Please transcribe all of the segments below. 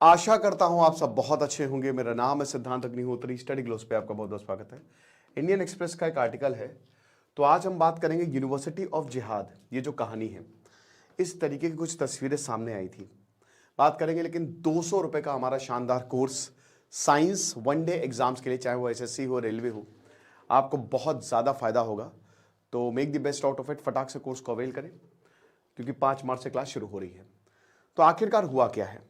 आशा करता हूं आप सब बहुत अच्छे होंगे। मेरा नाम है सिद्धांत अग्निहोत्री। स्टडी ग्लोस पे आपका बहुत बहुत स्वागत है। इंडियन एक्सप्रेस का एक आर्टिकल है, तो आज हम बात करेंगे यूनिवर्सिटी ऑफ जिहाद। ये जो कहानी है, इस तरीके की कुछ तस्वीरें सामने आई थी, बात करेंगे। लेकिन 200 रुपए का हमारा शानदार course science one day exams के लिए, चाहे वो एसएससी हो, रेलवे हो, आपको बहुत ज़्यादा फायदा होगा। तो make the best out of it, फटाक से कोर्स को अवेल करें, क्योंकि 5 मार्च से क्लास शुरू हो रही है। तो आखिरकार हुआ क्या है?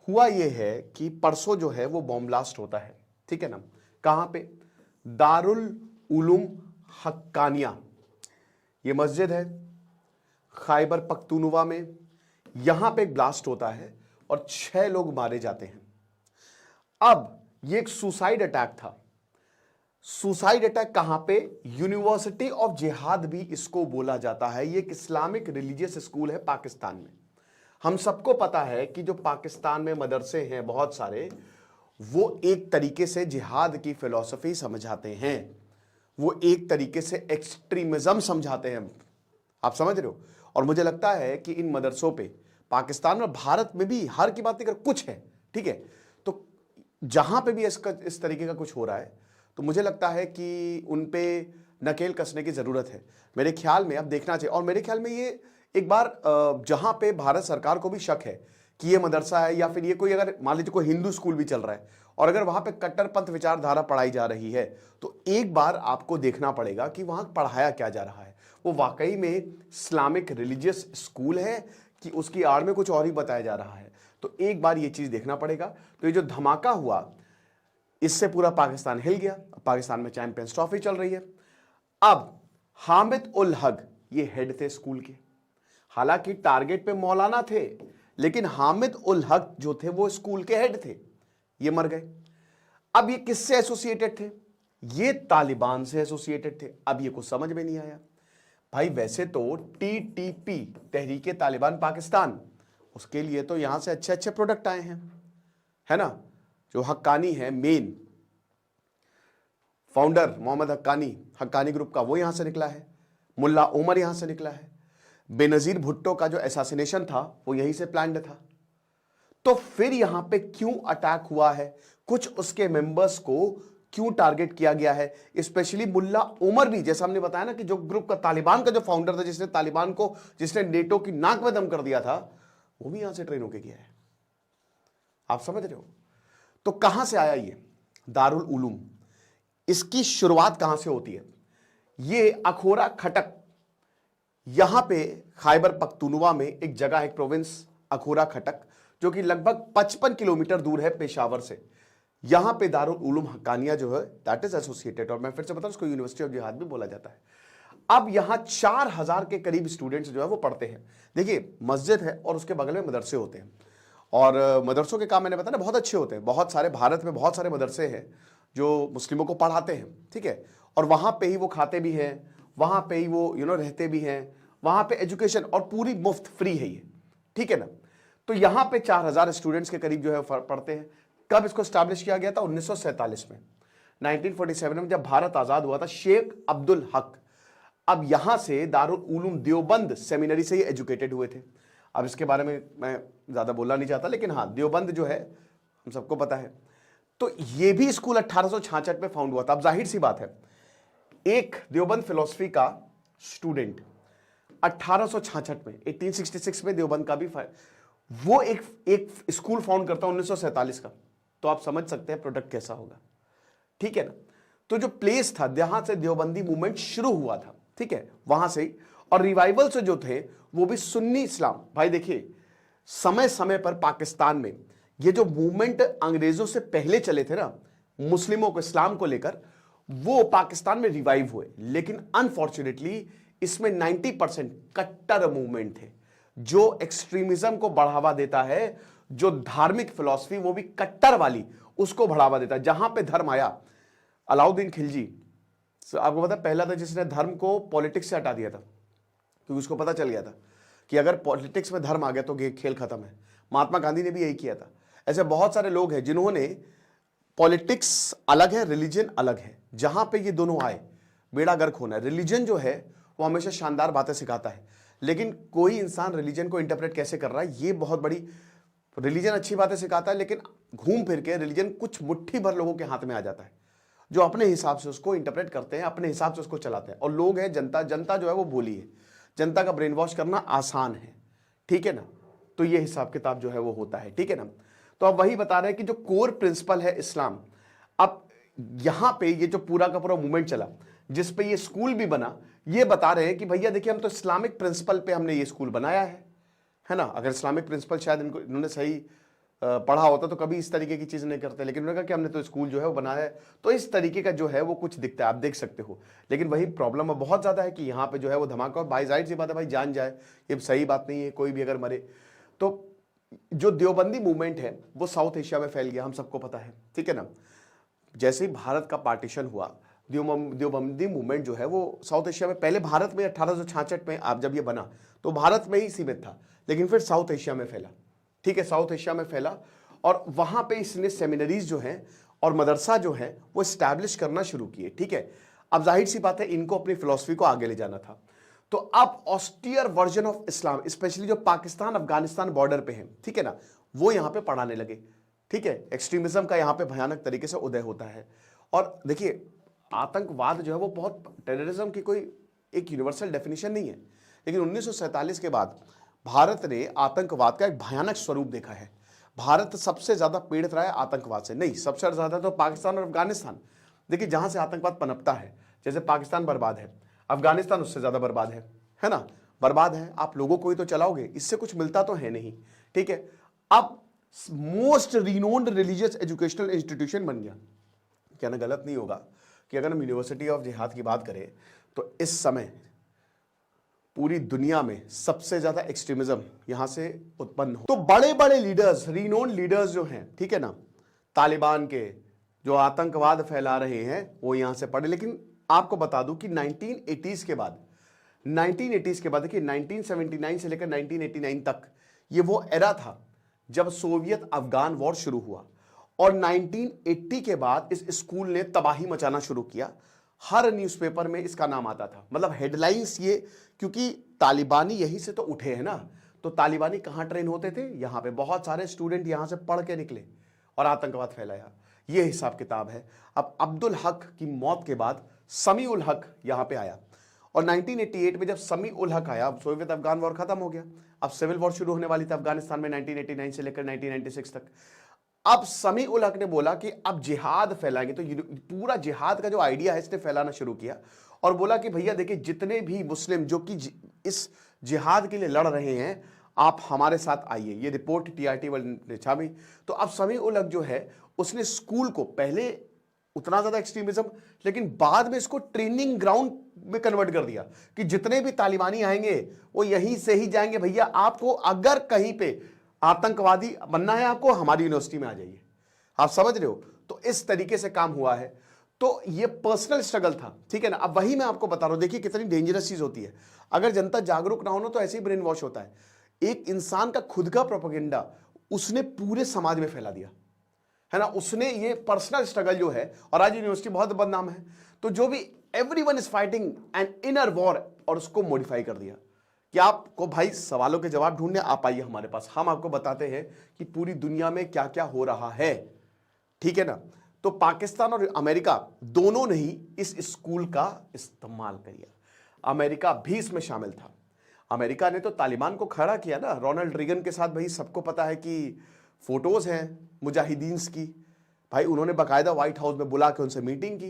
हुआ यह है कि परसों जो है वो बॉम्ब ब्लास्ट होता है, ठीक है ना। कहां पे? दारुल उलूम हक्कानिया, ये मस्जिद है खैबर पख्तूनवा में। यहां पे एक ब्लास्ट होता है और 6 लोग मारे जाते हैं। अब ये एक सुसाइड अटैक था। सुसाइड अटैक कहां पे? यूनिवर्सिटी ऑफ जिहाद भी इसको बोला जाता है। ये एक इस्लामिक रिलीजियस स्कूल है पाकिस्तान में। हम सबको पता है कि जो पाकिस्तान में मदरसे हैं बहुत सारे, वो एक तरीके से जिहाद की फिलॉसफी समझाते हैं, वो एक तरीके से एक्सट्रीमिज्म समझाते हैं। आप समझ रहे हो? और मुझे लगता है कि इन मदरसों पे पाकिस्तान में, भारत में भी, हर की बात नहीं कर, कुछ है, ठीक है। तो जहां पे भी इस तरीके का कुछ हो रहा है, तो मुझे लगता है कि उन पे नकेल कसने की जरूरत है मेरे ख्याल में। अब देखना चाहिए। और मेरे ख्याल में ये एक बार जहां पे भारत सरकार को भी शक है कि ये मदरसा है, या फिर ये कोई, अगर मान लीजिए कोई हिंदू स्कूल भी चल रहा है और अगर वहां पे कट्टरपंथ विचारधारा पढ़ाई जा रही है, तो एक बार आपको देखना पड़ेगा कि वहां पढ़ाया क्या जा रहा है। वो वाकई में इस्लामिक रिलीजियस स्कूल है कि उसकी आड़ में कुछ और ही बताया जा रहा है। तो एक बार ये चीज देखना पड़ेगा। तो ये जो धमाका हुआ, इससे पूरा पाकिस्तान हिल गया। पाकिस्तान में चैंपियंस ट्रॉफी चल रही है। अब हामिद उल हक ये हेड थे स्कूल के। हालांकि टारगेट पे मौलाना थे, लेकिन हामिद उल हक जो थे वो स्कूल के हेड थे। ये मर गए। अब ये किससे एसोसिएटेड थे? ये तालिबान से एसोसिएटेड थे। अब ये कुछ समझ में नहीं आया भाई। वैसे तो टीटीपी, तहरीके तालिबान पाकिस्तान, उसके लिए तो यहां से अच्छे अच्छे प्रोडक्ट आए हैं, है ना। जो हक्कानी है, main founder Mohammad Haqqani, Haqqani group का, वो यहां से निकला है। मुल्ला उमर यहां से निकला है। बेनजीर भुट्टो का जो एसासिनेशन था वो यहीं से प्लान्ड था। तो फिर यहां पे क्यों अटैक हुआ है? कुछ उसके मेंबर्स को क्यों टारगेट किया गया है? स्पेशली मुल्ला उमर भी, जैसा हमने बताया ना कि जो ग्रुप का, तालिबान का जो फाउंडर था, जिसने तालिबान को, जिसने नेटो की नाक में दम कर दिया था, वो भी यहां से ट्रेन होके गया है। आप समझ रहे हो? तो कहां से आया ये दारुल उलूम? इसकी शुरुआत कहां से होती है? ये अखोरा खटक, यहां पे खैबर पख्तूनवा में एक जगह है, एक प्रोविंस अखोरा खटक, जो कि लगभग 55 किलोमीटर दूर है पेशावर से। यहां पे दारुल उलूम हक्कानिया जो है, दैट इज एसोसिएटेड, और मैं फिर से बता, उसको यूनिवर्सिटी ऑफ जिहाद भी बोला जाता है। अब यहां 4000 के करीब स्टूडेंट्स जो है वो पढ़ते हैं। देखिए, मस्जिद है और उसके बगल में मदरसे होते हैं, और मदरसों के काम मैंने बताया ना, बहुत अच्छे होते हैं। बहुत सारे, भारत में बहुत सारे मदरसे हैं जो मुस्लिमों को पढ़ाते हैं, ठीक है। और वहां पे ही वो खाते भी हैं, वहां पे ही वो रहते भी हैं। वहां पे एजुकेशन और पूरी मुफ्त, फ्री है ये, ठीक है ना। तो यहां पे 4000 स्टूडेंट्स के करीब जो है पढ़ते हैं। कब इसको स्टैब्लिश किया गया था? 1947 में, 1947 में, जब भारत आजाद हुआ था। शेख अब्दुल हक, अब यहां से दारुल उलूम देवबंद सेमिनरी से ये एजुकेटेड हुए थे। अब इसके बारे में मैं ज्यादा बोलना नहीं चाहता, लेकिन हाँ, देवबंद जो है हम सबको पता है। तो ये भी स्कूल 1866 में फाउंड हुआ था। अब जाहिर सी बात है, एक देवबंद फिलोसफी का स्टूडेंट 1866 में, 1866 में देवबंद का भी वो एक स्कूल फाउंड करता है 1947 का। तो आप समझ सकते हैं प्रोडक्ट कैसा होगा, ठीक है ना। तो जो प्लेस था जहां से देवबंदी मूवमेंट शुरू हुआ था, ठीक है, वहां से। और रिवाइवल से जो थे वो भी सुन्नी इस्लाम। भाई देखिए, समय समय पर पाकिस्तान में ये जो मूवमेंट अंग्रेजों से पहले चले थे ना, मुस्लिमों को, इस्लाम को लेकर, वो पाकिस्तान में रिवाइव हुए। लेकिन अनफॉर्चुनेटली इसमें 90% कट्टर मूवमेंट थे, जो एक्सट्रीमिज्म को बढ़ावा देता है, जो धार्मिक फिलॉसफी, वो भी कट्टर वाली, उसको बढ़ावा देता है। जहां पे धर्म आया, अलाउद्दीन खिलजी, आपको पता, पहला था जिसने धर्म को पॉलिटिक्स से हटा दिया था, क्योंकि उसको पता चल गया था कि अगर पॉलिटिक्स में धर्म आ गया तो खेल खत्म है। महात्मा गांधी ने भी यही किया था। ऐसे बहुत सारे लोग हैं जिन्होंने, पॉलिटिक्स अलग है, रिलीजन अलग है, जहां पे ये दोनों आए बेड़ा गर्क होना है। रिलीजन जो है वो हमेशा शानदार बातें सिखाता है, लेकिन कोई इंसान रिलीजन को इंटरप्रेट कैसे कर रहा है, ये बहुत बड़ी रिलीजन अच्छी बातें सिखाता है, लेकिन घूम फिर के रिलीजन कुछ मुट्ठी भर लोगों के हाथ में आ जाता है जो अपने हिसाब से उसको इंटरप्रेट करते हैं, अपने हिसाब से उसको चलाते हैं। और लोग हैं जनता, जनता जो है वो भोली है, जनता का ब्रेन वॉश करना आसान है, ठीक है ना। तो ये हिसाब किताब जो है वो होता है, ठीक है ना। तो अब वही बता रहे हैं कि जो कोर प्रिंसिपल है इस्लाम, अब यहां पे ये जो पूरा का पूरा मूवमेंट चला जिस पे ये स्कूल भी बना, ये बता रहे हैं कि भैया देखिए हम तो इस्लामिक प्रिंसिपल पे हमने ये स्कूल बनाया है ना। अगर इस्लामिक प्रिंसिपल शायद इन्होंने सही पढ़ा होता तो कभी इस तरीके की चीज नहीं करते, लेकिन उन्होंने कहा कि हमने तो स्कूल जो है वो बनाया है, तो इस तरीके का जो है वो कुछ दिखता है, आप देख सकते हो। लेकिन वही प्रॉब्लम बहुत ज्यादा है कि यहाँ पे जो है वो धमाका, और भाई जाहिर सी बात है भाई जान जाए, ये सही बात नहीं है, कोई भी अगर मरे। तो जो देवबंदी मूवमेंट है वो साउथ एशिया में फैल गया, हम सबको पता है, ठीक है ना। जैसे ही भारत का पार्टीशन हुआ, देवबंदी मूवमेंट जो है वो साउथ एशिया में, पहले भारत में 1866 में आप जब ये बना तो भारत में ही सीमित था, लेकिन फिर साउथ एशिया में फैला, ठीक है, साउथ एशिया में फैला। और वहां पे इसने सेमिनरीज जो हैं और मदरसा जो है वो स्टैब्लिश करना शुरू किए, ठीक है। अब जाहिर सी बात है इनको अपनी फिलॉसफी को आगे ले जाना था, तो अब austere version of Islam, specially जो पाकिस्तान अफगानिस्तान बॉर्डर पे है, ठीक है ना, वो यहां पे पढ़ाने लगे, ठीक है। एक्सट्रीमिज्म का यहां पे भयानक तरीके से उदय होता है। और देखिए आतंकवाद जो है वो बहुत, टेररिज्म की कोई एक यूनिवर्सल डेफिनेशन नहीं है, लेकिन 1947 के बाद भारत ने आतंकवाद का एक भयानक स्वरूप देखा है। भारत सबसे ज्यादा पीड़ित रहा है आतंकवाद से, नहीं सबसे ज्यादा तो पाकिस्तान और अफगानिस्तान। देखिए जहां से आतंकवाद पनपता है, जैसे पाकिस्तान बर्बाद है, अफगानिस्तान उससे ज्यादा बर्बाद है ना, बर्बाद है। आप लोगों को ही तो चलाओगे, इससे कुछ मिलता तो है नहीं, ठीक है। अब most renowned religious educational institution बन गया। कहना गलत नहीं होगा कि अगर हम यूनिवर्सिटी ऑफ जिहाद की बात करें तो इस समय पूरी दुनिया में सबसे ज्यादा एक्सट्रीमिज्म यहां से उत्पन्न हो। तो बड़े बड़े लीडर्स, रिनोन लीडर्स जो हैं, ठीक है ना, तालिबान के जो आतंकवाद फैला रहे हैं वो यहां से पढ़े। लेकिन आपको बता दूं कि 1980s के बाद देखिए 1979 से लेकर 1989 तक ये वो एरा था जब सोवियत अफगान वॉर शुरू हुआ, और 1980 के बाद इस स्कूल ने तबाही मचाना शुरू किया। हर न्यूज़पेपर में इसका नाम आता था, मतलब हेडलाइंस ये, क्योंकि तालिबानी यहीं से तो उठे हैं ना। तो तालिबानी कहां ट्रेन होते थे, यहां पे बहुत सारे स्टूडेंट यहां से पढ़ के निकले और आतंकवाद फैलाया। ये हिसाब किताब है। अब अब्दुल हक की मौत के बाद समी उल हक यहां पे आया, और 1988 में जब समी उल हक आया, सोवियत अफगान वॉर खत्म हो गया, अब सिविल वॉर शुरू होने वाली थी अफगानिस्तान में 1989 से लेकर 1996 तक। अब समी उल हक ने बोला कि अब जिहाद फैलाएंगे, तो पूरा जिहाद का जो आइडिया है इसने फैलाना शुरू किया और बोला कि भैया देखिए जितने भी मुस्लिम जो कि इस जिहाद के लिए लड़ रहे हैं, आप हमारे साथ आइए। ये रिपोर्ट टीआरटी वर्ल्ड ने छापी। तो अब समी उल हक जो है उसने स्कूल को, पहले उतना ज्यादा एक्सट्रीमिज्म, लेकिन बाद में इसको ट्रेनिंग ग्राउंड में कन्वर्ट कर दिया कि जितने भी तालिबानी आएंगे वो यहीं से ही जाएंगे। भैया आपको अगर कहीं पे आतंकवादी बनना है, आपको हमारी यूनिवर्सिटी में आ जाइए। आप समझ रहे हो? तो इस तरीके से काम हुआ है। तो ये पर्सनल स्ट्रगल था, ठीक है ना। अब वही मैं आपको बता रहा हूं, देखिए कितनी डेंजरस चीज होती है। अगर जनता जागरूक ना हो ना तो ऐसे ही ब्रेन वॉश होता है। एक इंसान का खुद का प्रोपेगेंडा उसने पूरे समाज में फैला दिया है ना, उसने ये पर्सनल स्ट्रगल जो है, और आज यूनिवर्सिटी बहुत बदनाम है। तो जो भी everyone is fighting an inner war, और उसको मॉडिफाई कर दिया कि आपको भाई सवालों के जवाब ढूंढने आप आइए हमारे पास, हम आपको बताते हैं कि पूरी दुनिया में क्या क्या हो रहा है, ठीक है ना। तो पाकिस्तान और अमेरिका दोनों ने ही इस स्कूल का इस्तेमाल किया। अमेरिका भी इसमें शामिल था। अमेरिका ने तो तालिबान को खड़ा किया ना रोनाल्ड रीगन के साथ। भाई सबको पता है कि फोटोज हैं मुजाहिदीन्स की, भाई उन्होंने बाकायदा व्हाइट हाउस में बुला के उनसे मीटिंग की,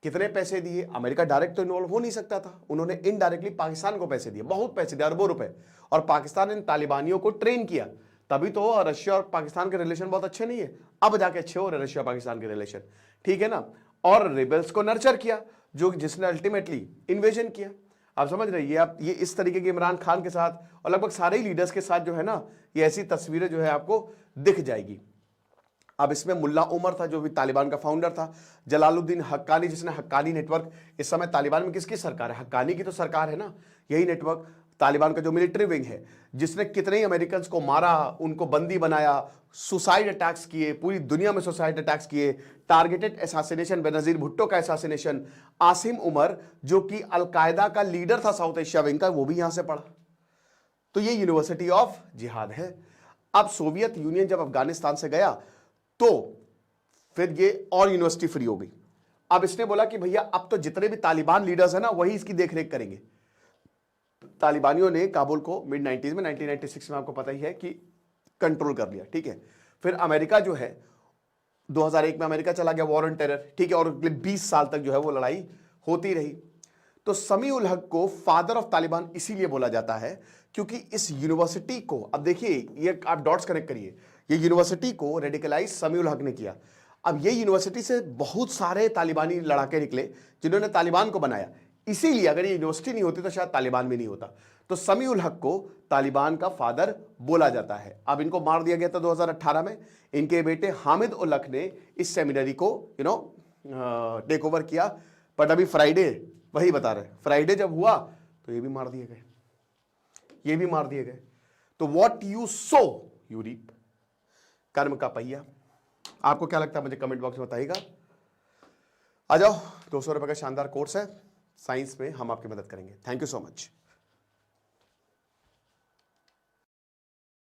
कितने पैसे दिए। अमेरिका डायरेक्ट तो इन्वॉल्व हो नहीं सकता था, उन्होंने इनडायरेक्टली पाकिस्तान को पैसे दिए, बहुत पैसे दिए, अरबों रुपए। और पाकिस्तान इन तालिबानियों को ट्रेन किया, तभी तो रशिया और पाकिस्तान के रिलेशन बहुत अच्छे नहीं है, अब जाके अच्छे हो रहे रशिया पाकिस्तान के रिलेशन, ठीक है ना। और रिबेल्स को नर्चर किया, जो जिसने अल्टीमेटली इन्वेजन किया। आप समझ रहे हैं, आप ये इस तरीके के इमरान खान के साथ और लगभग सारे ही लीडर्स के साथ जो है ना, ये ऐसी तस्वीरें जो है आपको दिख जाएगी। अब इसमें मुल्ला उमर था जो भी तालिबान का फाउंडर था, जलालुद्दीन हक्कानी जिसने हक्कानी नेटवर्क, इस समय तालिबान में किसकी सरकार है, हक्कानी की तो सरकार है ना। यही नेटवर्क तालिबान का जो मिलिट्री विंग है, जिसने कितने ही अमेरिकन को मारा, उनको बंदी बनाया, सुसाइड अटैक्स किए, पूरी दुनिया में सुसाइड अटैक्स किए, टारगेटेड असैसिनेशन, बेनजीर भुट्टो का असैसिनेशन, आसिम उमर जो कि अलकायदा का लीडर था साउथ एशिया विंग का, वो भी यहां से पढ़ा। तो ये यूनिवर्सिटी ऑफ जिहाद है। अब सोवियत यूनियन जब अफगानिस्तान से गया तो फिर ये और यूनिवर्सिटी फ्री हो गई। अब इसने बोला कि भैया अब तो जितने भी तालिबान लीडर्स हैं ना वही इसकी देखरेख करेंगे। तालिबानियों ने काबुल को मिड 90s में 1996 में आपको पता ही है कि कंट्रोल कर लिया, ठीक है। फिर अमेरिका जो है 2001 में अमेरिका चला गया वॉर ऑन टेरर, ठीक है, और 20 साल तक जो है वो लड़ाई होती रही। तो समी उल हक को फादर ऑफ तालिबान इसीलिए बोला जाता है क्योंकि इस यूनिवर्सिटी को, अब देखिए ये आप डॉट्स कनेक्ट करिए, ये यूनिवर्सिटी को रेडिकलाइज समी उल हक ने किया। अब ये यूनिवर्सिटी से बहुत सारे तालिबानी लड़ाके निकले जिन्होंने तालिबान को बनाया, इसीलिए अगर ये यूनिवर्सिटी नहीं होती तो शायद तालिबान भी नहीं होता। तो समी उल हक को तालिबान का फादर बोला जाता है। अब इनको मार दिया गया था 2018 में। इनके बेटे हामिद उल हक ने इस सेमिनरी को टेक ओवर किया, बट अभी फ्राइडे, वही बता रहे, फ्राइडे जब हुआ तो ये भी मार दिए गए, ये भी मार दिए गए। तो what you sow you reap, कर्म का पहिया। आपको क्या लगता है मुझे कमेंट बॉक्स में बताइएगा। आ जाओ, 200 रुपए का शानदार कोर्स है साइंस में, हम आपकी मदद करेंगे। Thank you so much.